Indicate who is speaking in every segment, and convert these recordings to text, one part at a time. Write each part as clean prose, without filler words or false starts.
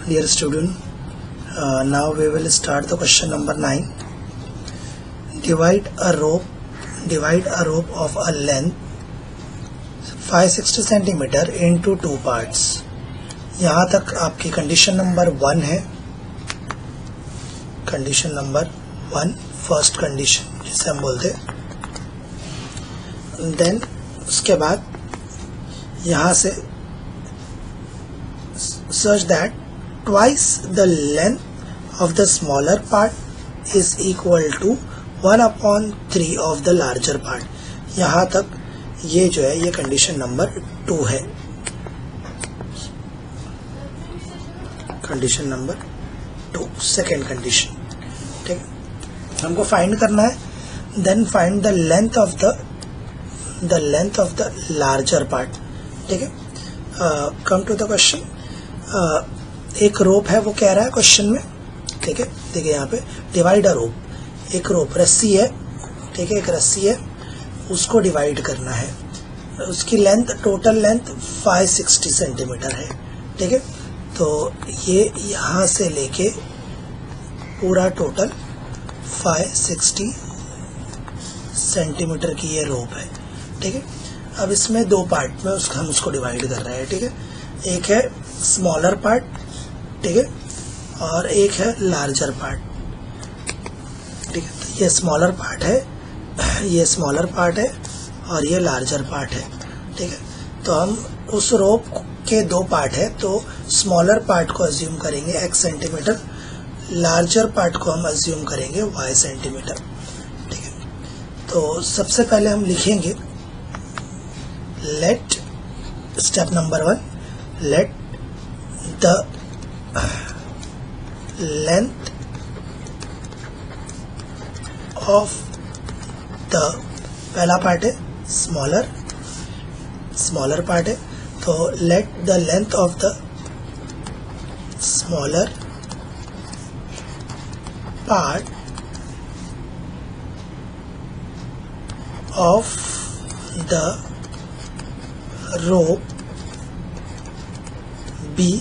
Speaker 1: Dear student, now we will start the question number 9. Divide a rope of a length 560 cm into two parts. यहाँ तक आपकी condition number 1 है. Condition number 1 first condition जिसे हम बोलते हैं. Then उसके बाद यहाँ से such that twice the length of the smaller part is equal to 1/3 of the larger part. यहाँ तक ये जो है ये कंडीशन नंबर 2 है. Condition number 2 second condition. ठीक है, हमको फाइंड करना है. Then find the length of the larger part. ठीक है, कम टू द क्वेश्चन. एक रोप है वो कह रहा है क्वेश्चन में. ठीक है, देखिए यहाँ पे डिवाइड अ रोप. एक रोप रस्सी है. ठीक है, एक रस्सी है, उसको डिवाइड करना है. उसकी लेंथ टोटल लेंथ 560 सेंटीमीटर है. ठीक है, तो ये यहाँ से लेके पूरा टोटल 560 सेंटीमीटर की ये रोप है. ठीक है, अब इसमें दो पार्ट में हम उसको डिवाइड कर रहे हैं. ठीक है, एक है स्मॉलर पार्ट. ठीक है, और एक है लार्जर पार्ट. ठीक है, तो ये स्मॉलर पार्ट है, ये स्मॉलर पार्ट है और ये लार्जर पार्ट है. ठीक है, तो हम उस रोप के दो पार्ट है, तो स्मॉलर पार्ट को अज्यूम करेंगे x सेंटीमीटर, लार्जर पार्ट को हम अज्यूम करेंगे y सेंटीमीटर. ठीक है, तो सबसे पहले हम लिखेंगे let step number 1, let the length of the पहला पार्ट है स्मॉलर पार्ट है, तो let the length of the smaller part of the rope be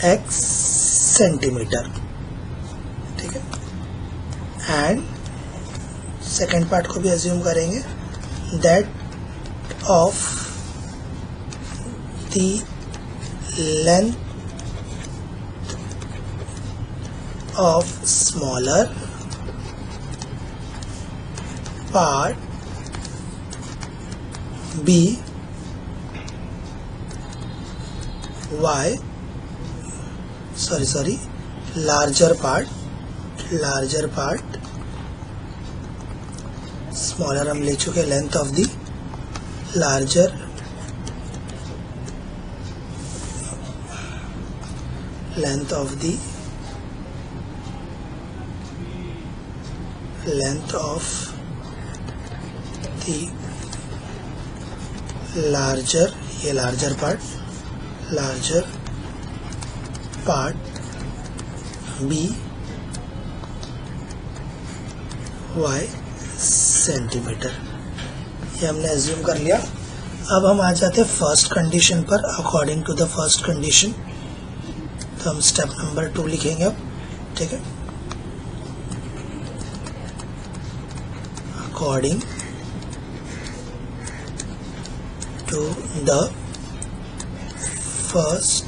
Speaker 1: x centimetre. ठीक है, एंड सेकेंड पार्ट को भी अज्यूम करेंगे that of the length of smaller part be larger part smaller हम ले चुके. लेंथ ऑफ द लार्जर ये larger part be y centimetre. ये हमने एज्यूम कर लिया. अब हम आ जाते हैं फर्स्ट कंडीशन पर. According to the first condition, तो हम स्टेप नंबर 2 लिखेंगे अब. ठीक है, according to the first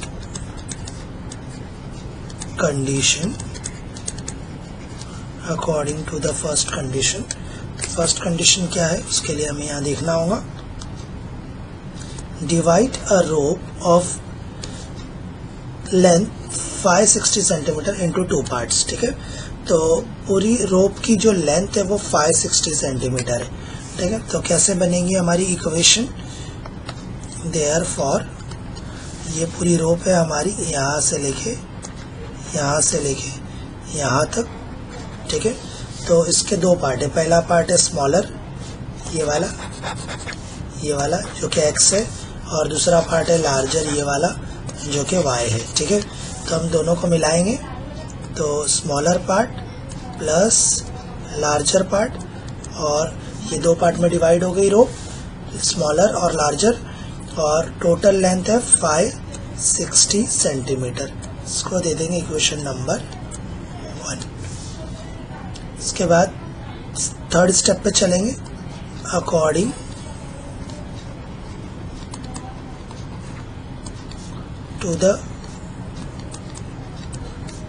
Speaker 1: condition. According to the first condition, first condition क्या है उसके लिए हमें यहाँ देखना होगा. Divide a rope of length 560 centimetre into two parts. ठीक है, तो पूरी रोप की जो लेंथ है वो 560 सेंटीमीटर है. ठीक है, तो कैसे बनेगी हमारी इक्वेशन. देयरफॉर ये पूरी रोप है हमारी यहाँ से लेके यहाँ तक. ठीक है, तो इसके दो पार्ट है. पहला पार्ट है स्मॉलर, ये वाला जो कि x है, और दूसरा पार्ट है लार्जर, ये वाला जो कि y है. ठीक है, तो हम दोनों को मिलाएंगे, तो smaller part plus larger part, और ये दो पार्ट में डिवाइड हो गई रोप, स्मॉलर और लार्जर, और टोटल लेंथ है 60 सेंटीमीटर। इसको दे देंगे इक्वेशन नंबर 1। इसके बाद थर्ड स्टेप पे चलेंगे। According to the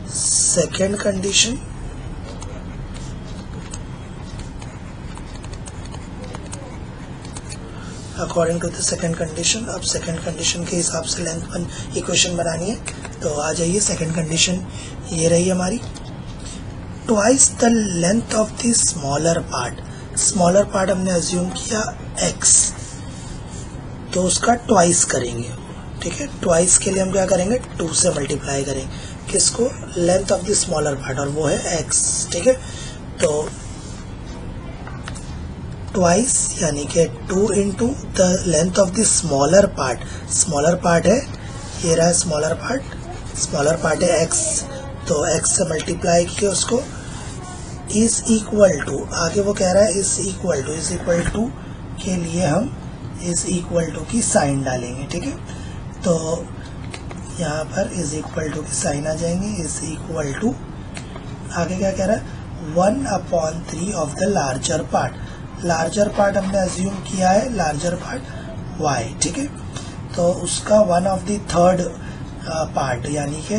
Speaker 1: second condition, according to the second condition, अब सेकेंड कंडीशन के हिसाब से लेंथ इक्वेशन बनानी है। तो आ जाइए, सेकेंड कंडीशन ये रही हमारी, twice the length of the smaller part. Smaller part हमने अज्यूम किया x, तो उसका ट्वाइस करेंगे, ठीक है। ट्वाइस के लिए हम क्या करेंगे, 2 से मल्टीप्लाई करेंगे किसको, length of the smaller part, और वो है x, ठीक है। तो ट्वाइस यानी कि 2 into the length of the smaller part. Smaller part है, ये रहा स्मॉलर पार्ट है x, तो x से मल्टीप्लाई किया उसको, इज इक्वल टू, आगे वो कह रहा है इज इक्वल टू के लिए हम इज इक्वल टू की साइन डालेंगे, ठीक है। तो यहाँ पर इज इक्वल टू की साइन आ जाएंगे, इज इक्वल टू, आगे क्या कह रहा है, 1/3 of the larger part. Larger part हमने अज्यूम किया है, लार्जर पार्ट y, ठीक है। तो उसका 1/3 पार्ट यानी कि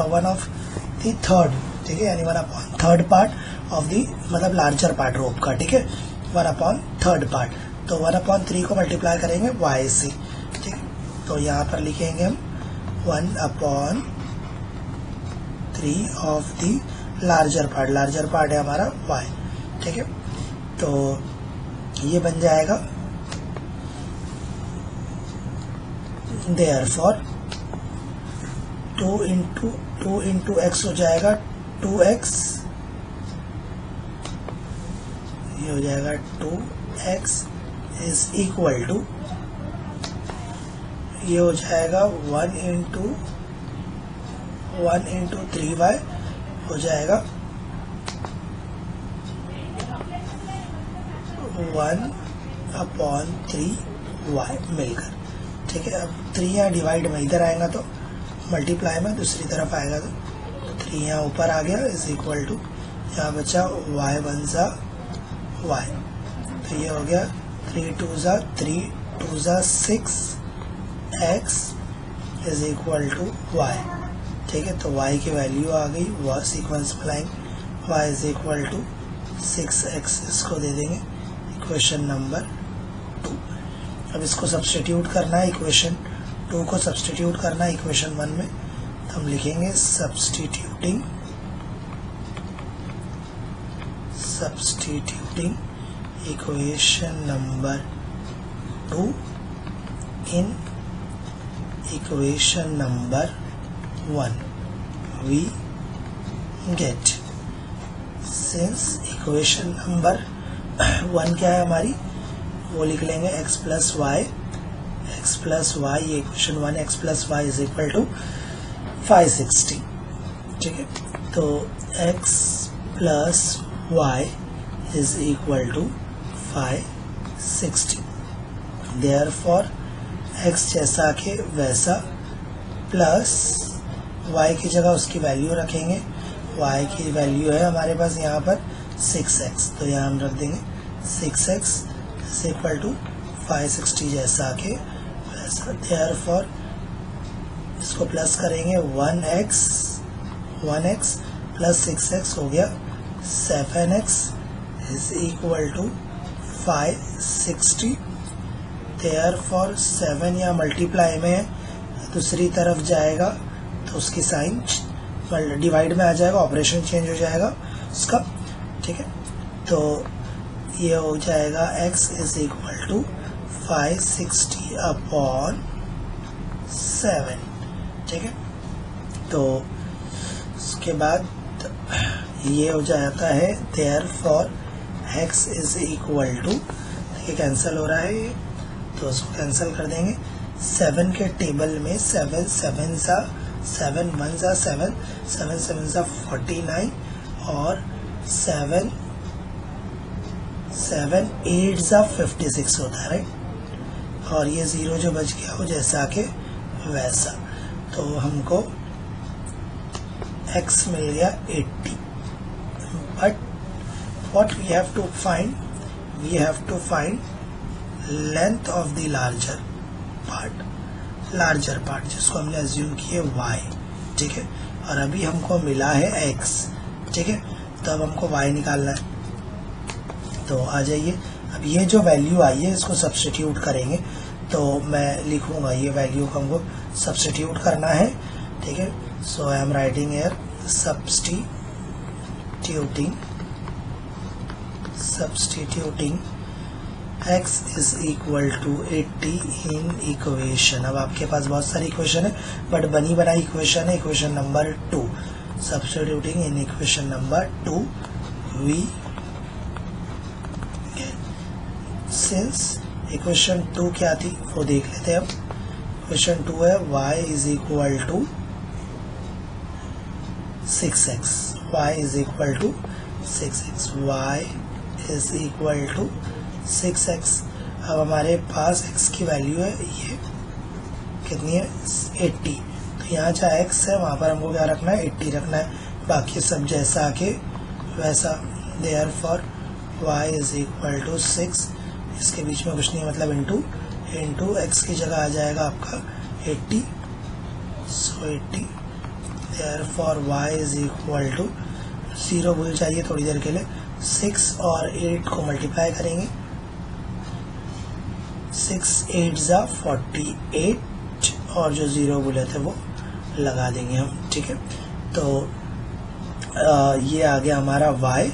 Speaker 1: 1/3, ठीक है, यानी 1/3 पार्ट ऑफ दी, मतलब लार्जर पार्ट रोप का, ठीक है, 1/3 पार्ट। तो 1/3 को मल्टीप्लाई करेंगे y से, ठीक है। तो यहाँ पर लिखेंगे हम 1/3 ऑफ दी लार्जर पार्ट है हमारा y, ठीक है। तो ये बन जाएगा, देयरफॉर 2 इंटू x हो जाएगा 2x, ये हो जाएगा 2x इज इक्वल टू, ये हो जाएगा 1 इंटू 3y हो जाएगा 1/3y मिलकर, ठीक है। अब 3 यहाँ डिवाइड में इधर आएगा तो मल्टीप्लाई में दूसरी तरफ आएगा, तो 3 यहाँ ऊपर आ गया इज इक्वल टू, यहाँ बचा y 1 ज़ा y, तो ये हो गया 3 2 ज़ा 6 x is equal to y, ठीक है। तो y की वैल्यू आ गई, वह sequence applying y is equal to 6x, इसको दे देंगे इक्वेशन नंबर 2। अब इसको सब्स्टिट्यूट करना है, इक्वेशन 2 को सब्स्टिट्यूट करना है इक्वेशन 1 में, तो हम लिखेंगे substituting equation number 2 in equation number 1, we get, since equation number 1 क्या है हमारी, वो लिख लेंगे x प्लस वाई, ये equation 1, x plus y is equal to 560, ठीक है। तो x plus y is equal to 560, therefore x जैसा के वैसा प्लस y की जगह उसकी वैल्यू रखेंगे, y की वैल्यू है हमारे पास यहाँ पर 6x, तो यहाँ हम रख देंगे 6x इज इक्वल टू 560 जैसा के वैसा, देयरफॉर इसको प्लस करेंगे 1x प्लस 6x हो गया 7x is equal to 560, therefore 7 या मल्टीप्लाई में दूसरी तरफ जाएगा तो उसकी साइन डिवाइड में आ जाएगा, ऑपरेशन चेंज हो जाएगा उसका, ठीक है। तो ये हो जाएगा x इज इक्वल टू 560/7, ठीक है। तो उसके बाद ये हो जाता है, therefore x is equal to, देखिए कैंसिल हो रहा है ये, तो उसको कैंसिल कर देंगे। 7 के टेबल में 7 1 ज़ा 7 49 और 7 8 ज़ा 56 होता है, राइट। और ये 0 जो बच गया वो जैसा के वैसा। तो हमको x मिल गया 80, but what we have to find, we have to find length of the larger part जिसको हमने अज्यूम किए y, ठीक है। और अभी हमको मिला है x, ठीक है। तो अब हमको y निकालना है। तो आ जाइए, अब ये जो वैल्यू आई है इसको सब्स्टिट्यूट करेंगे। तो मैं लिखूंगा ये वैल्यू को हमको सब्स्टिट्यूट करना है, ठीक है। So I am writing here substituting x is equal to 80 in equation. अब आपके पास बहुत सारी इक्वेशन है, बट बनी बनाई इक्वेशन है, equation number 2। Substituting in equation number 2 we, since equation 2 क्या थी वो देख लेते हैं। अब इक्वेशन 2 है y is equal to 6x, y is equal to 6x, y is equal to 6x। अब हमारे पास x की वैल्यू है ये कितनी है 80, तो यहाँ जहाँ x है वहाँ पर हमको क्या रखना है 80 रखना है, बाकी सब जैसा आके वैसा। Therefore y is equal to 6, इसके बीच में कुछ नहीं मतलब इंटू x की जगह आ जाएगा आपका 80, so 80। Therefore y is equal to 0 भूल जाइए थोड़ी देर के लिए, 6 और 8 को मल्टीप्लाई करेंगे, 6 8 जा 48 और जो 0 बोले थे वो लगा देंगे हम, ठीक है। तो ये आ गया हमारा y,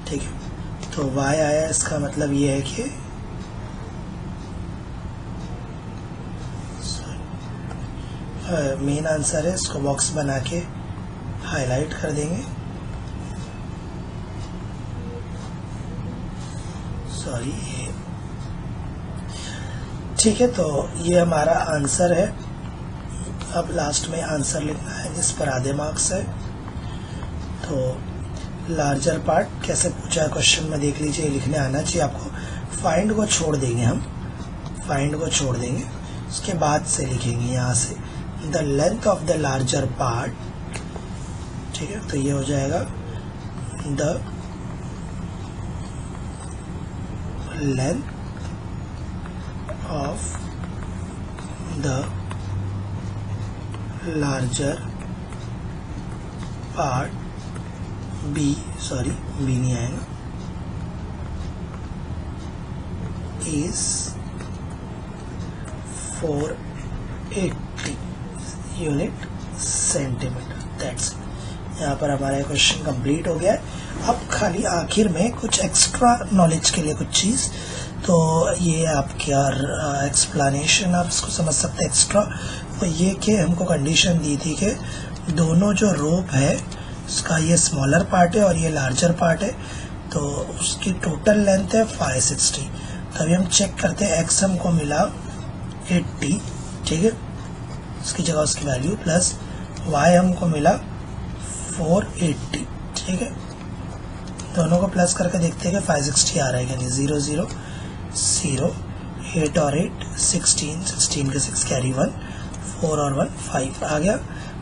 Speaker 1: ठीक है। तो y आया, इसका मतलब ये है कि मेन आंसर है, इसको बॉक्स बना के हाईलाइट कर देंगे, सॉरी, ठीक है। तो ये हमारा आंसर है। अब लास्ट में आंसर लिखना है जिस पर आधे मार्क्स है। तो लार्जर पार्ट कैसे पूछा है क्वेश्चन में देख लीजिए, लिखने आना चाहिए आपको। फाइंड को छोड़ देंगे हम, फाइंड को छोड़ देंगे, उसके बाद से लिखेंगे यहाँ से the length of the larger part, ठीक है। तो ये हो जाएगा the length of the larger part B, sorry B नहीं आएगा, is 480 unit centimetre. That's it. यहाँ पर हमारा क्वेश्चन कंप्लीट हो गया है। अब खाली आखिर में कुछ एक्स्ट्रा नॉलेज के लिए कुछ चीज़, तो ये आपके एक्सप्लेनेशन आप इसको समझ सकते हैं एक्स्ट्रा। तो ये कि हमको कंडीशन दी थी कि दोनों जो रोप है उसका ये स्मॉलर पार्ट है और ये लार्जर पार्ट है, तो उसकी टोटल लेंथ है 560। तो अभी हम चेक करते हैं, एक्स हमको मिला 80, ठीक है, उसकी जगह उसकी वैल्यू, प्लस वाई हमको मिला 480, ठीक है। दोनों को प्लस करके देखते हैं कि 560 आ रहा है कि नहीं। 0 0 0, 8 और 8 16, 16 के 6 कैरी 1, 4 और 1 5 आ गया।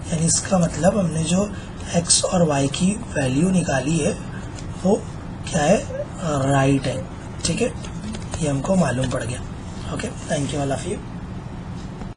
Speaker 1: यानी इसका मतलब हमने जो x और y की वैल्यू निकाली है वो क्या है, राइट है, ठीक है। ये हमको मालूम पड़ गया। Okay, thank you all of you.